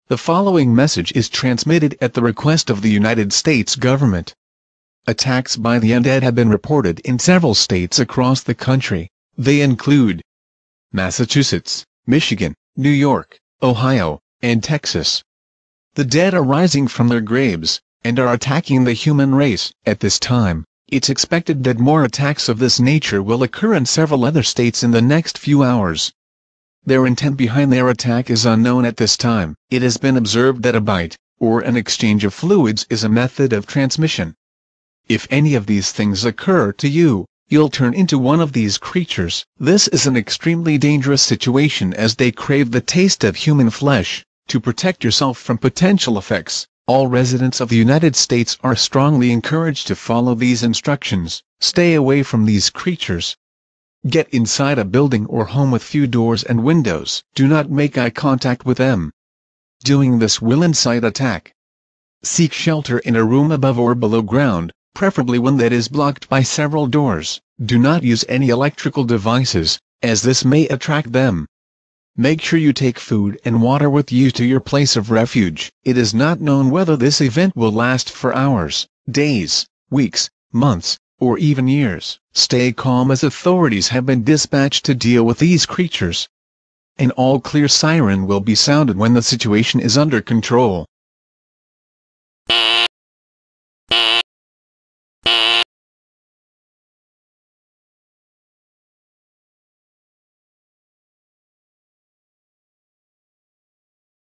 The following message is transmitted at the request of the United States government. Attacks by the undead have been reported in several states across the country. They include Massachusetts, Michigan, New York, Ohio, and Texas. The dead are rising from their graves, and are attacking the human race. At this time, it's expected that more attacks of this nature will occur in several other states in the next few hours. Their intent behind their attack is unknown at this time. It has been observed that a bite, or an exchange of fluids, is a method of transmission. If any of these things occur to you, you'll turn into one of these creatures. This is an extremely dangerous situation as they crave the taste of human flesh. To protect yourself from potential effects, all residents of the United States are strongly encouraged to follow these instructions. Stay away from these creatures. Get inside a building or home with few doors and windows. Do not make eye contact with them. Doing this will incite attack. Seek shelter in a room above or below ground, preferably one that is blocked by several doors. Do not use any electrical devices, as this may attract them. Make sure you take food and water with you to your place of refuge. It is not known whether this event will last for hours, days, weeks, months, or even years. Stay calm as authorities have been dispatched to deal with these creatures. An all-clear siren will be sounded when the situation is under control.